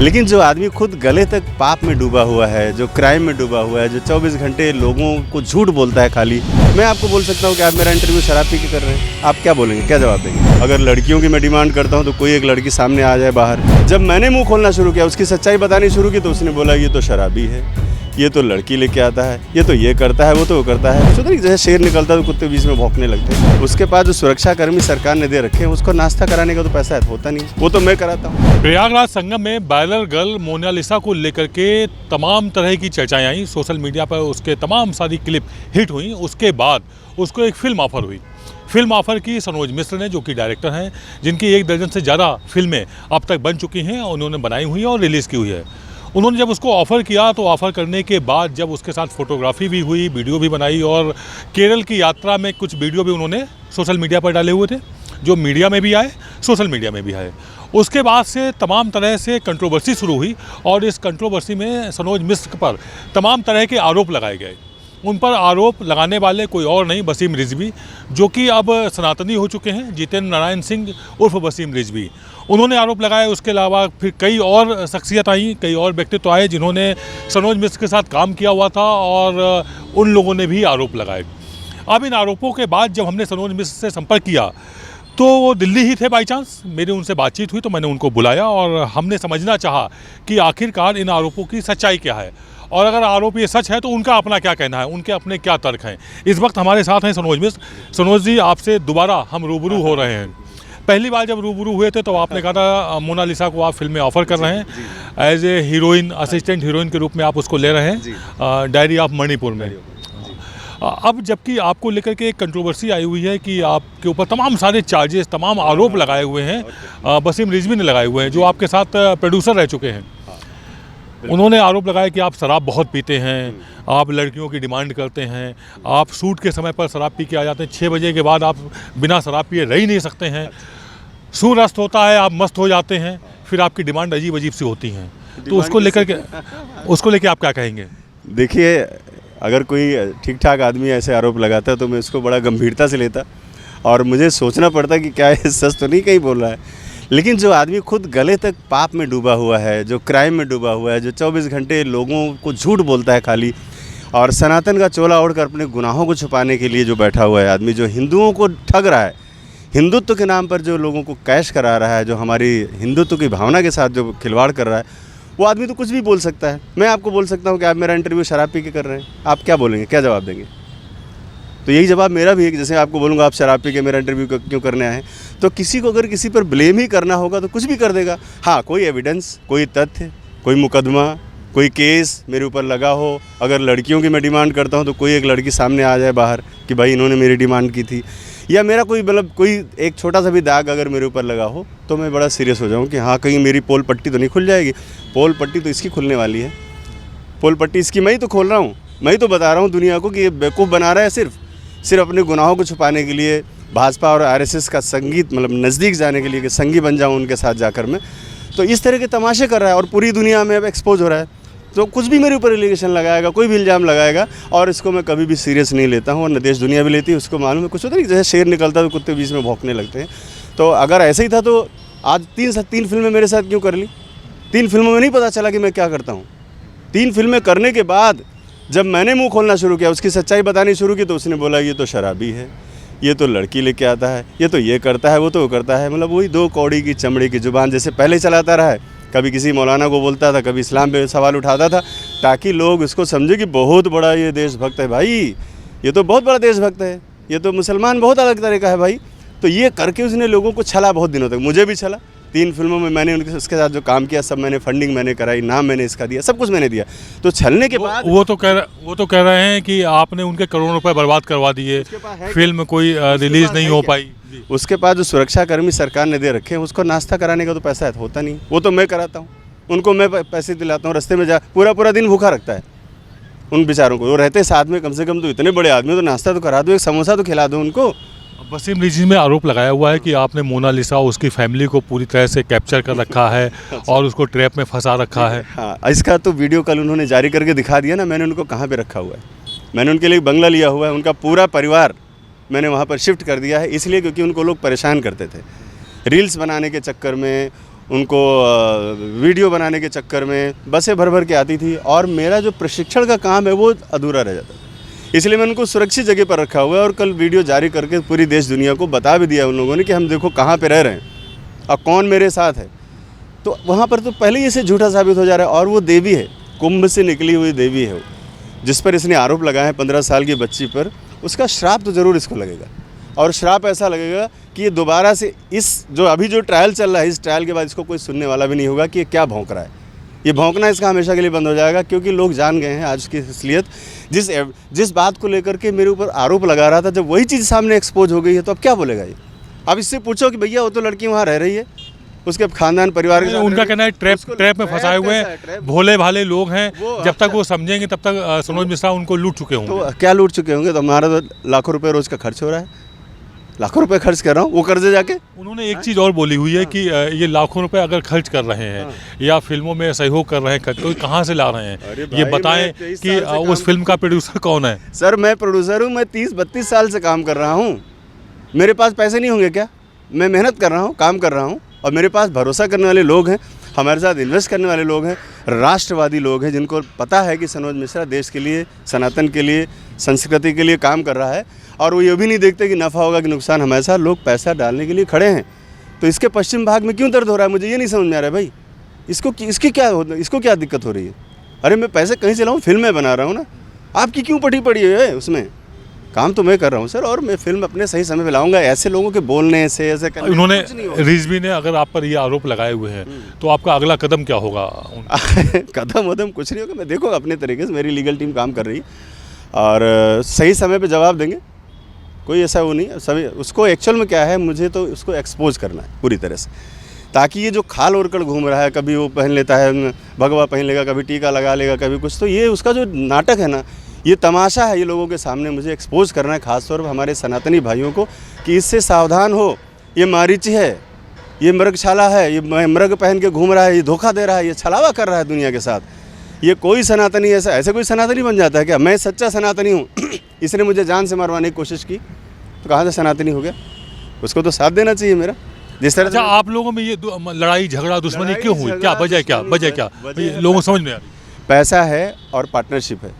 लेकिन जो आदमी खुद गले तक पाप में डूबा हुआ है, जो क्राइम में डूबा हुआ है, जो 24 घंटे लोगों को झूठ बोलता है खाली, मैं आपको बोल सकता हूँ कि आप मेरा इंटरव्यू शराब पी के कर रहे हैं, आप क्या बोलेंगे, क्या जवाब देंगे? अगर लड़कियों की मैं डिमांड करता हूँ तो कोई एक लड़की सामने आ जाए बाहर, जब मैंने मुंह खोलना शुरू किया, उसकी सच्चाई बतानी शुरू की, तो उसने बोला ये तो शराबी है, ये तो लड़की लेके आता है, ये तो ये करता है, वो तो वो करता है। सोचो जैसे शेर निकलता है तो कुत्ते बीच में भौंकने लगते हैं। उसके पास जो सुरक्षा कर्मी सरकार ने दे रखे हैं, उसको नाश्ता कराने का तो पैसा होता नहीं, वो तो मैं कराता हूँ। प्रयागराज संगम में वायरल गर्ल मोनालिसा को लेकर के तमाम तरह की चर्चाएं आई, सोशल मीडिया पर उसके तमाम सारी क्लिप हिट हुई। उसके बाद उसको एक फिल्म ऑफर हुई। फिल्म ऑफर की सनोज मिश्र ने, जो कि डायरेक्टर हैं, जिनकी 1 दर्जन से ज़्यादा फिल्में अब तक बन चुकी हैं, उन्होंने बनाई हुई है और रिलीज़ की हुई है। उन्होंने जब उसको ऑफ़र किया तो ऑफ़र करने के बाद जब उसके साथ फ़ोटोग्राफी भी हुई, वीडियो भी बनाई और केरल की यात्रा में कुछ वीडियो भी उन्होंने सोशल मीडिया पर डाले हुए थे, जो मीडिया में भी आए, सोशल मीडिया में भी आए। उसके बाद से तमाम तरह से कंट्रोवर्सी शुरू हुई और इस कंट्रोवर्सी में सनोज मिश्र पर तमाम तरह के आरोप लगाए गए। उन पर आरोप लगाने वाले कोई और नहीं, वसीम रिजवी, जो कि अब सनातनी हो चुके हैं, जितेंद्र नारायण सिंह उर्फ वसीम रिजवी, उन्होंने आरोप लगाए। उसके अलावा फिर कई और शख्सियत आई, कई और व्यक्तित्व आए जिन्होंने सनोज मिश्र के साथ काम किया हुआ था और उन लोगों ने भी आरोप लगाए। अब इन आरोपों के बाद जब हमने सनोज मिश्र से संपर्क किया तो वो दिल्ली ही थे। बाई चांस मेरी उनसे बातचीत हुई तो मैंने उनको बुलाया और हमने समझना चाहा कि आखिरकार इन आरोपों की सच्चाई क्या है और अगर आरोप ये सच है तो उनका अपना क्या कहना है, उनके अपने क्या तर्क हैं। इस वक्त हमारे साथ हैं सनोज मिश्र। सनोज जी, आपसे दोबारा हम रूबरू हो रहे हैं। पहली बार जब रूबरू हुए थे तो आपने कहा था मोनालिसा को आप फिल्म में ऑफ़र कर रहे हैं, as a heroine, assistant heroine के रूप में आप उसको ले रहे हैं डायरी ऑफ मणिपुर में। अब जबकि आपको लेकर के एक कंट्रोवर्सी आई हुई है कि आपके ऊपर तमाम सारे चार्जेस, तमाम आरोप लगाए हुए हैं, वसीम रिजवी ने लगाए हुए हैं, जो आपके साथ प्रोड्यूसर रह चुके हैं। उन्होंने आरोप लगाया कि आप शराब बहुत पीते हैं, आप लड़कियों की डिमांड करते हैं, आप शूट के समय पर शराब पी के आ जाते हैं, 6 बजे के बाद आप बिना शराब पिए रह ही नहीं सकते हैं, सूर्य अस्त होता है आप मस्त हो जाते हैं, फिर आपकी डिमांड अजीब अजीब सी होती हैं। तो उसको लेकर आप क्या कहेंगे? देखिए, अगर कोई ठीक ठाक आदमी ऐसे आरोप लगाता है तो मैं उसको बड़ा गंभीरता से लेता और मुझे सोचना पड़ता कि क्या ये सच तो नहीं कहीं बोल रहा है। लेकिन जो आदमी खुद गले तक पाप में डूबा हुआ है, जो क्राइम में डूबा हुआ है, जो 24 घंटे लोगों को झूठ बोलता है खाली और सनातन का चोला ओढ़कर अपने गुनाहों को छुपाने के लिए जो बैठा हुआ है आदमी, जो हिंदुओं को ठग रहा है, हिंदुत्व के नाम पर जो लोगों को कैश करा रहा है, जो हमारी हिंदुत्व की भावना के साथ जो खिलवाड़ कर रहा है, वो आदमी तो कुछ भी बोल सकता है। मैं आपको बोल सकता हूँ कि आप मेरा इंटरव्यू शराब पी के कर रहे हैं, आप क्या बोलेंगे, क्या जवाब देंगे? तो यही जवाब मेरा भी है कि जैसे आपको बोलूँगा आप शराब पी के मेरा इंटरव्यू क्यों करने आए हैं, तो किसी को अगर किसी पर ब्लेम ही करना होगा तो कुछ भी कर देगा। हाँ, कोई एविडेंस, कोई तथ्य, कोई मुकदमा, कोई केस मेरे ऊपर लगा हो, अगर लड़कियों की मैं डिमांड करता हूँ तो कोई एक लड़की सामने आ जाए बाहर कि भाई इन्होंने मेरी डिमांड की थी, या मेरा कोई मतलब कोई एक छोटा सा भी दाग अगर मेरे ऊपर लगा हो तो मैं बड़ा सीरियस हो जाऊँ कि हाँ, कहीं मेरी पोल पट्टी तो नहीं खुल जाएगी। पोल पट्टी तो इसकी खुलने वाली है, पोल पट्टी इसकी मैं ही तो खोल रहा हूँ, मैं ही तो बता रहा हूँ दुनिया को कि ये बेवकूफ़ बना रहा है सिर्फ अपने गुनाहों को छुपाने के लिए, भाजपा और आरएसएस का संगीत मतलब नज़दीक जाने के लिए कि संगी बन जाऊँ उनके साथ जाकर मैं, तो इस तरह के तमाशे कर रहा है और पूरी दुनिया में अब एक्सपोज हो रहा है। तो कुछ भी मेरे ऊपर एलिगेशन लगाएगा, कोई भी इल्ज़ाम लगाएगा और इसको मैं कभी भी सीरियस नहीं लेता हूँ और न देश दुनिया भी लेती है। उसको मालूम है, कुछ होता नहीं जैसे शेर निकलता है तो कुत्ते बीच में भौंकने लगते हैं। तो अगर ऐसे ही था तो आज 3 फिल्में मेरे साथ क्यों कर ली? 3 फिल्मों में नहीं पता चला कि मैं क्या करता हूँ? 3 फिल्में करने के बाद जब मैंने मुंह खोलना शुरू किया, उसकी सच्चाई बतानी शुरू की, तो उसने बोला ये तो शराबी है, ये तो लड़की लेके आता है, ये तो ये करता है, वो तो वो करता है। मतलब वही 2 कौड़ी की चमड़ी की ज़ुबान जैसे पहले चलाता रहा है, कभी किसी मौलाना को बोलता था, कभी इस्लाम पे सवाल उठाता था, ताकि लोग इसको समझे कि बहुत बड़ा ये देशभक्त है भाई, ये तो बहुत बड़ा देशभक्त है, ये तो मुसलमान बहुत अलग तरह का है भाई। तो ये करके उसने लोगों को छला बहुत दिनों तक, मुझे भी छला। 3 फिल्मों में मैंने उसके साथ जो काम किया, सब मैंने फंडिंग मैंने कराई, नाम मैंने इसका दिया, सब कुछ मैंने दिया। तो छलने के बाद वो तो कह रहे हैं कि आपने उनके करोड़ों रुपए बर्बाद करवा दिए, फिल्म कोई रिलीज़ नहीं हो पाई। उसके पास जो सुरक्षा कर्मी सरकार ने दे रखे हैं, उसको नाश्ता कराने का तो पैसा होता नहीं, वो तो मैं कराता हूँ, उनको मैं पैसे दिलाता हूँ। रास्ते में जा पूरा दिन भूखा रखता है उन बेचारों को, वो रहते साथ में, कम से कम तो इतने बड़े आदमी, तो नाश्ता तो करा दो, एक समोसा तो खिला दो उनको। वसीम रिजवी में आरोप लगाया हुआ है कि आपने मोनालिसा, उसकी फैमिली को पूरी तरह से कैप्चर कर रखा है और उसको ट्रैप में फंसा रखा है। हाँ, इसका तो वीडियो कल उन्होंने जारी करके दिखा दिया ना, मैंने उनको कहाँ पे रखा हुआ है। मैंने उनके लिए बंगला लिया हुआ है, उनका पूरा परिवार मैंने वहाँ पर शिफ्ट कर दिया है, इसलिए क्योंकि उनको लोग परेशान करते थे रील्स बनाने के चक्कर में, उनको वीडियो बनाने के चक्कर में बसें भर भर के आती थी और मेरा जो प्रशिक्षण का काम है वो अधूरा रह जाता। इसलिए मैंने उनको सुरक्षित जगह पर रखा हुआ है और कल वीडियो जारी करके पूरी देश दुनिया को बता भी दिया उन लोगों ने कि हम देखो कहाँ पे रह रहे हैं और कौन मेरे साथ है। तो वहाँ पर तो पहले ही इसे झूठा साबित हो जा रहा है। और वो देवी है, कुंभ से निकली हुई देवी है वो, जिस पर इसने आरोप लगाए हैं 15 साल की बच्ची पर, उसका श्राप तो ज़रूर इसको लगेगा। और श्राप ऐसा लगेगा कि ये दोबारा से इस जो ट्रायल चल रहा है, इस ट्रायल के बाद इसको कोई सुनने वाला भी नहीं होगा कि ये क्या भौंक रहा है। ये भौंकना इसका हमेशा के लिए बंद हो जाएगा, क्योंकि लोग जान गए हैं आज की असलियत। जिस बात को लेकर के मेरे ऊपर आरोप लगा रहा था, जब वही चीज़ सामने एक्सपोज हो गई है तो अब क्या बोलेगा ये। अब इससे पूछो कि भैया वो तो लड़की वहाँ रह रही है, उसके खानदान परिवार के साथ उनका कहना है ट्रैप में फंसाए हुए हैं, भोले भाले लोग हैं, जब तक वो समझेंगे तब तक सनोज मिश्रा उनको लूट चुके होंगे। तो क्या लूट चुके होंगे? तो हमारा तो लाखों रुपए रोज का खर्च हो रहा है, लाखों रुपए खर्च कर रहा हूँ वो कर्जे जाके। उन्होंने एक चीज़ और बोली हुई है कि ये लाखों रुपए अगर खर्च कर रहे हैं या फिल्मों में सहयोग कर रहे हैं तो कहाँ से ला रहे हैं, ये बताएं कि उस फिल्म का प्रोड्यूसर कौन है। सर मैं प्रोड्यूसर हूँ, मैं 30-32 साल से काम कर रहा हूँ। मेरे पास पैसे नहीं होंगे क्या? मैं मेहनत कर रहा हूँ, काम कर रहा हूँ और मेरे पास भरोसा करने वाले लोग हैं, हमारे साथ इन्वेस्ट करने वाले लोग हैं, राष्ट्रवादी लोग हैं जिनको पता है कि सनोज मिश्रा देश के लिए, सनातन के लिए, संस्कृति के लिए काम कर रहा है और वो ये भी नहीं देखते कि नफ़ा होगा कि नुकसान। हमारे साथ लोग पैसा डालने के लिए खड़े हैं। तो इसके पश्चिम भाग में क्यों दर्द हो रहा है, मुझे ये नहीं समझ में आ रहा है भाई। इसको क्या दिक्कत हो रही है? अरे मैं पैसे कहीं से लाऊं, फिल्में बना रहा हूँ ना, आपकी क्यों पटी पड़ी है उसमें? काम तो मैं कर रहा हूँ सर, और मैं फिल्म अपने सही समय पे लाऊंगा। ऐसे लोगों के बोलने से ऐसे करने उन्होंने रिजवी ने अगर आप पर ये आरोप लगाए हुए हैं तो आपका अगला कदम क्या होगा? कदम कुछ नहीं होगा, मैं देखो अपने तरीके से, मेरी लीगल टीम काम कर रही है और सही समय पे जवाब देंगे। कोई ऐसा वो नहीं है, सभी उसको एक्चुअल में क्या है, मुझे तो उसको एक्सपोज करना है पूरी तरह से, ताकि ये जो खाल ओढ़ कर घूम रहा है, कभी वो पहन लेता है भगवा पहन लेगा, कभी टीका लगा लेगा, कभी कुछ, तो ये उसका जो नाटक है ना, ये तमाशा है, ये लोगों के सामने मुझे एक्सपोज करना है, खासतौर पर हमारे सनातनी भाइयों को, कि इससे सावधान हो। ये मारीची है, ये मृगशाला है, ये मृग पहन के घूम रहा है, ये धोखा दे रहा है, ये छलावा कर रहा है दुनिया के साथ। ये कोई सनातनी ऐसे कोई सनातनी बन जाता है क्या? मैं सच्चा सनातनी हूँ, इसने मुझे जान से मारवाने की कोशिश की तो कहाँ से सनातनी हो गया? उसको तो साथ देना चाहिए मेरा। जिस तरह अच्छा, आप लोगों में ये लड़ाई झगड़ा दुश्मनी क्यों हुई? क्या वजह क्या लोगों को समझ में आ रही? पैसा है और पार्टनरशिप है।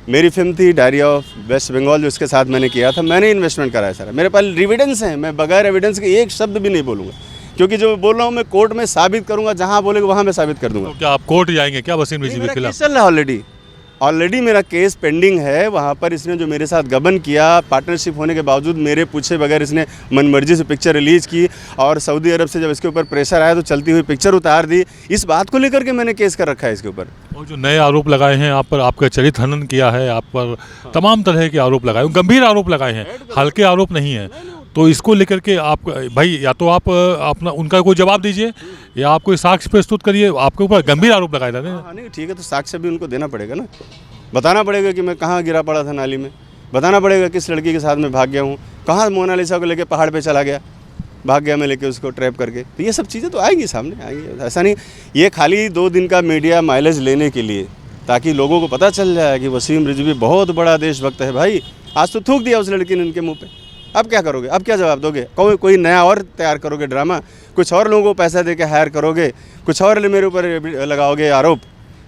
मेरी फिल्म थी डायरी ऑफ वेस्ट बंगाल, जो उसके साथ मैंने किया था, मैंने इन्वेस्टमेंट कराया सारा, मेरे पास एविडेंस है, मैं बगैर एविडेंस के एक शब्द भी नहीं बोलूँगा, क्योंकि जो बोल रहा हूँ मैं कोर्ट में साबित करूँगा, जहाँ बोलेगा वहाँ मैं साबित कर दूँगा। तो क्या आप कोर्ट जाएंगे क्या वसीम रिजवी के खिलाफ? चल रहा है ऑलरेडी मेरा केस पेंडिंग है। वहाँ पर इसने जो मेरे साथ गबन किया, पार्टनरशिप होने के बावजूद मेरे पूछे बगैर इसने मनमर्जी से पिक्चर रिलीज़ की और सऊदी अरब से जब इसके ऊपर प्रेशर आया तो चलती हुई पिक्चर उतार दी। इस बात को लेकर के मैंने केस कर रखा है इसके ऊपर। और जो नए आरोप लगाए हैं आप पर, आपका चरित्र हनन किया है, आप पर तमाम तरह के आरोप लगाए, गंभीर आरोप लगाए हैं, हल्के आरोप नहीं हैं। तो इसको लेकर के आप भाई, या तो आप अपना उनका कोई जवाब दीजिए या आप कोई साक्ष्य प्रस्तुत करिए। आपके ऊपर गंभीर आरोप लगाए जाते हैं। नहीं ठीक है, तो साक्ष्य भी उनको देना पड़ेगा ना, बताना पड़ेगा कि मैं कहाँ गिरा पड़ा था नाली में, बताना पड़ेगा किस लड़की के साथ मैं भाग गया हूँ, कहाँ मोनालिसा को लेके पहाड़ पे चला गया, भाग गया मैं लेके उसको ट्रैप करके। तो ये सब चीज़ें तो आएंगी सामने, आएंगी। ऐसा नहीं ये खाली 2 दिन का मीडिया माइलेज लेने के लिए, ताकि लोगों को पता चल जाए कि वसीम रिजवी बहुत बड़ा देशभक्त है। भाई आज तो थूक दिया उस लड़की ने उनके मुँह पर, अब क्या करोगे? अब क्या जवाब दोगे? कोई नया और तैयार करोगे ड्रामा, कुछ और लोगों को पैसा दे के हायर करोगे, कुछ और मेरे ऊपर लगाओगे आरोप।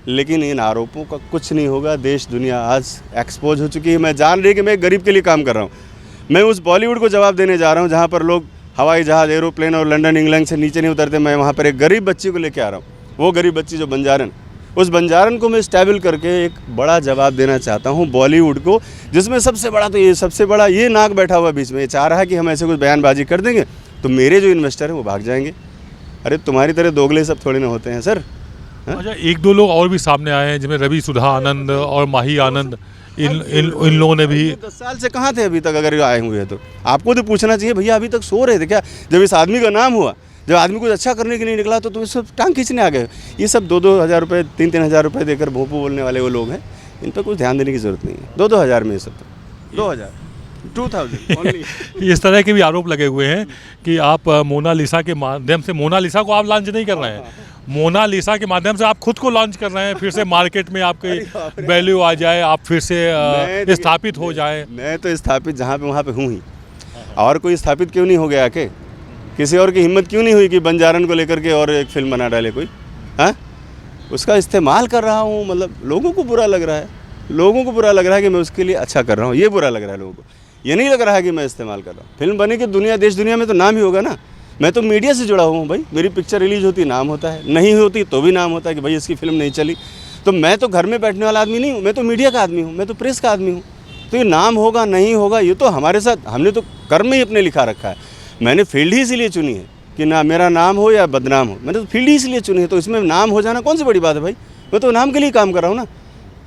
लेकिन इन आरोपों का कुछ नहीं होगा। देश दुनिया आज एक्सपोज हो चुकी है। मैं जान रही कि मैं गरीब के लिए काम कर रहा हूँ। मैं उस बॉलीवुड को जवाब देने जा रहा हूँ जहाँ पर लोग हवाई जहाज़, एरोप्लेन और लंदन इंग्लैंड से नीचे नहीं उतरते। मैं वहाँ पर एक गरीब बच्ची को लेके आ रहा हूँ। वो गरीब बच्ची जो बंजारन, उस बंजारन को मैं स्टेबल करके एक बड़ा जवाब देना चाहता हूँ बॉलीवुड को, जिसमें सबसे बड़ा ये नाक बैठा हुआ बीच में, ये चाह रहा है कि हम ऐसे कुछ बयानबाजी कर देंगे तो मेरे जो इन्वेस्टर हैं वो भाग जाएंगे। अरे तुम्हारी तरह दोगले सब थोड़े ना होते हैं सर। अच्छा, 1-2 लोग और भी सामने आए हैं, जिनमें रवि सुधा आनंद और माही आनंद, इन लोगों ने भी 10 साल से कहाँ थे अभी तक? अगर आए हुए हैं तो आपको तो पूछना चाहिए, भैया अभी तक सो रहे थे क्या? जब इस आदमी का नाम हुआ, जब आदमी कुछ अच्छा करने के लिए निकला तो तुम सब टांग खींचने आ गए। ये सब 2-2 हज़ार रुपये, 3-3 हज़ार रुपये देकर भोंपू बोलने वाले वो लोग हैं, इन पर कुछ ध्यान देने की ज़रूरत नहीं है। 2-2 हज़ार में ये सब, 2000 इस तरह के भी आरोप लगे हुए हैं कि आप मोनालिसा के माध्यम से, मोनालिसा को आप लॉन्च नहीं कर रहे हैं, मोनालिसा के माध्यम से आप खुद को लॉन्च कर रहे हैं, फिर से मार्केट में आपकी वैल्यू आ जाए, आप फिर से स्थापित हो जाए। मैं तो स्थापित जहाँ पे वहाँ पे हूँ ही, और कोई स्थापित क्यों नहीं हो गया? किसी और की हिम्मत क्यों नहीं हुई कि बंजारन को लेकर के और एक फिल्म बना डाले कोई? हाँ, उसका इस्तेमाल कर रहा हूँ, मतलब लोगों को बुरा लग रहा है, लोगों को बुरा लग रहा है कि मैं उसके लिए अच्छा कर रहा हूँ, ये बुरा लग रहा है लोगों को। ये नहीं लग रहा है कि मैं इस्तेमाल कर रहा हूँ। फिल्म बनेगी दुनिया देश दुनिया में तो नाम ही होगा ना। मैं तो मीडिया से जुड़ा हुआ हूँ भाई, मेरी पिक्चर रिलीज़ होती नाम होता है, नहीं होती तो भी नाम होता है कि भाई इसकी फिल्म नहीं चली। तो मैं तो घर में बैठने वाला आदमी नहीं हूँ, मैं तो मीडिया का आदमी हूँ, मैं तो प्रेस का आदमी हूँ। तो ये नाम होगा नहीं होगा ये तो हमारे साथ, हमने तो कर्म ही अपने लिखा रखा है। मैंने फील्ड ही इसीलिए चुनी है कि ना मेरा नाम हो या बदनाम हो, मैंने तो फील्ड ही इसलिए चुनी है। तो इसमें नाम हो जाना कौन सी बड़ी बात है भाई? मैं तो नाम के लिए काम कर रहा हूँ ना,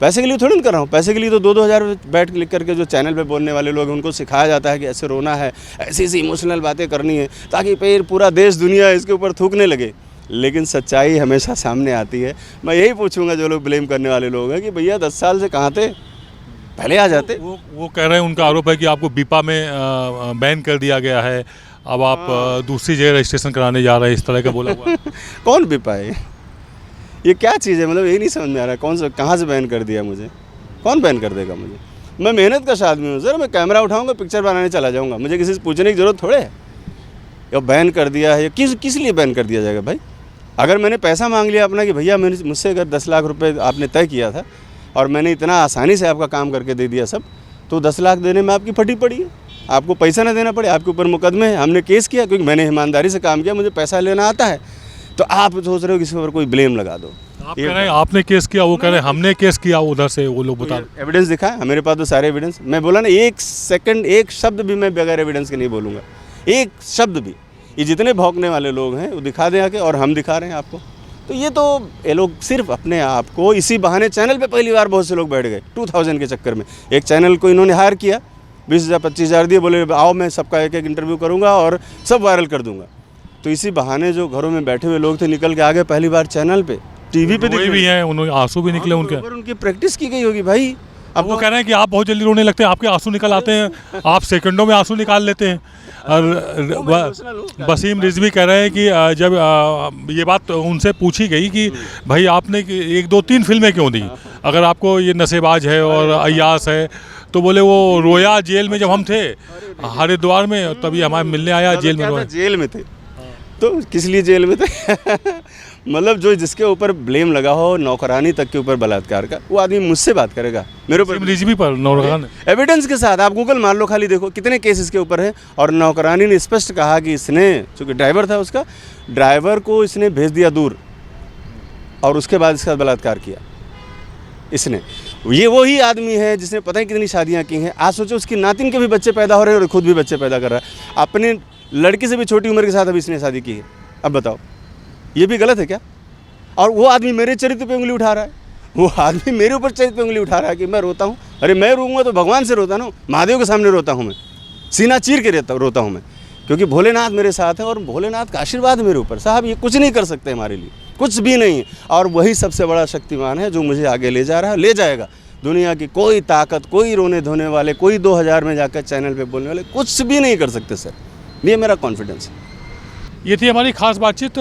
पैसे के लिए थोड़ी ना कर रहा हूँ। पैसे के लिए तो 2-2 हज़ार बैठ लिख करके जो चैनल पे बोलने वाले लोग हैं उनको सिखाया जाता है कि ऐसे रोना है, ऐसी ऐसी इमोशनल बातें करनी है ताकि फिर पूरा देश दुनिया इसके ऊपर थूकने लगे। लेकिन सच्चाई हमेशा सामने आती है। मैं यही पूछूंगा जो लोग ब्लेम करने वाले लोग हैं कि भैया 10 साल से कहाँ थे, पहले आ जाते। वो कह रहे हैं, उनका आरोप है कि आपको बीपा में बैन कर दिया गया है, अब आप दूसरी जगह रजिस्ट्रेशन कराने जा रहे हैं, इस तरह का बोला हुआ। कौन बीपा है? ये क्या चीज़ है? मतलब यही नहीं समझ में आ रहा है, कौन सा कहाँ से बैन कर दिया मुझे? कौन बैन कर देगा मुझे? मैं मेहनत का आदमी हूँ सर, मैं कैमरा उठाऊंगा पिक्चर बनाने चला जाऊँगा, मुझे किसी से पूछने की ज़रूरत थोड़े है। या बैन कर दिया है, किस लिए बैन कर दिया जाएगा भाई? अगर मैंने पैसा मांग लिया अपना कि भैया मैंने मुझसे अगर 10 लाख रुपए आपने तय किया था और मैंने इतना आसानी से आपका काम करके दे दिया सब, तो 10 लाख देने में आपकी फटी पड़ी है। आपको पैसा ना देना पड़े, आपके ऊपर मुकदमे हैं, हमने केस किया क्योंकि मैंने ईमानदारी से काम किया, मुझे पैसा लेना आता है। तो आप सोच रहे हो किसी पर कोई ब्लेम लगा दो। आप कह रहे हैं आपने केस किया, वो कह रहे हैं हमने केस किया, उधर से वो लोग बता रहे। एविडेंस दिखा है मेरे पास, तो सारे एविडेंस। मैं बोला ना, एक सेकंड एक शब्द भी मैं बगैर एविडेंस के नहीं बोलूँगा, एक शब्द भी। ये जितने भौंकने वाले लोग हैं वो दिखा दें आके, और हम दिखा रहे हैं आपको। तो ये लोग सिर्फ अपने आप को इसी बहाने, चैनल पे पहली बार बहुत से लोग बैठ गए 2000 के चक्कर में। एक चैनल को इन्होंने हायर किया, 20,000 25,000 दिए, बोले आओ मैं सबका एक एक इंटरव्यू करूँगा और सब वायरल कर दूँगा। तो इसी बहाने जो घरों में बैठे हुए लोग थे निकल के आ गए पहली बार चैनल पे, टीवी पे दिखे भी हैं, उन्होंने आंसू भी निकले उनके। उनकी प्रैक्टिस की गई होगी भाई। अब वो कह रहे हैं कि आप बहुत जल्दी रोने लगते हैं, आपके आंसू निकल आते हैं, आप सेकंडों में आंसू निकाल लेते हैं। और वसीम रिजवी कह रहे हैं कि जब ये बात उनसे पूछी गई कि भाई आपने 1 2 3 फिल्में क्यों दी, अगर आपको ये नशेबाज है और अय्यास है, तो बोले वो रोया जेल में जब हम थे हरिद्वार में, तभी हमारे मिलने आया, जेल में रोया। जेल में थे तो किस लिए जेल में थे? मतलब जो जिसके ऊपर ब्लेम लगा हो नौकरानी तक के ऊपर बलात्कार का, वो आदमी मुझसे बात करेगा, मेरे ऊपर रिजवी पर नौकरानी एविडेंस के साथ। आप गूगल मार लो, खाली देखो कितने केस इसके ऊपर है। और नौकरानी ने स्पष्ट कहा कि इसने, चूँकि ड्राइवर था उसका, ड्राइवर को इसने भेज दिया दूर और उसके बाद इसका बलात्कार किया इसने। ये वही आदमी है जिसने पता नहीं कितनी शादियाँ की हैं। आज सोचो उसकी नातिन के भी बच्चे पैदा हो रहे हैं और खुद भी बच्चे पैदा कर रहा है। अपने लड़की से भी छोटी उम्र के साथ अभी इसने शादी की है। अब बताओ ये भी गलत है क्या? और वो आदमी मेरे चरित्र पे उंगली उठा रहा है, वो आदमी मेरे ऊपर चरित्र पे उंगली उठा रहा है कि मैं रोता हूँ। अरे मैं रोऊंगा तो भगवान से रोता ना, महादेव के सामने रोता हूँ मैं, सीना चीर के रोता हूँ मैं, क्योंकि भोलेनाथ मेरे साथ है और भोलेनाथ का आशीर्वाद मेरे ऊपर। साहब ये कुछ नहीं कर सकते हमारे लिए, कुछ भी नहीं। और वही सबसे बड़ा शक्तिमान है जो मुझे आगे ले जा रहा है, ले जाएगा। दुनिया की कोई ताकत, कोई रोने धोने वाले, कोई 2000 में जाकर चैनल पे बोलने वाले कुछ भी नहीं कर सकते सर, ये मेरा कॉन्फिडेंस है। ये थी हमारी खास बातचीत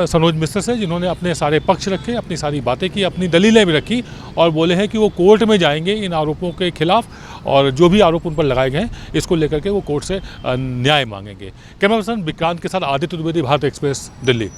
सनोज मिश्र से, जिन्होंने अपने सारे पक्ष रखे, अपनी सारी बातें की, अपनी दलीलें भी रखी और बोले हैं कि वो कोर्ट में जाएंगे इन आरोपों के खिलाफ, और जो भी आरोप उन पर लगाए गए हैं इसको लेकर के वो कोर्ट से न्याय मांगेंगे। कैमरा पर्सन विक्रांत के साथ आदित्य द्विवेदी, भारत एक्सप्रेस, दिल्ली।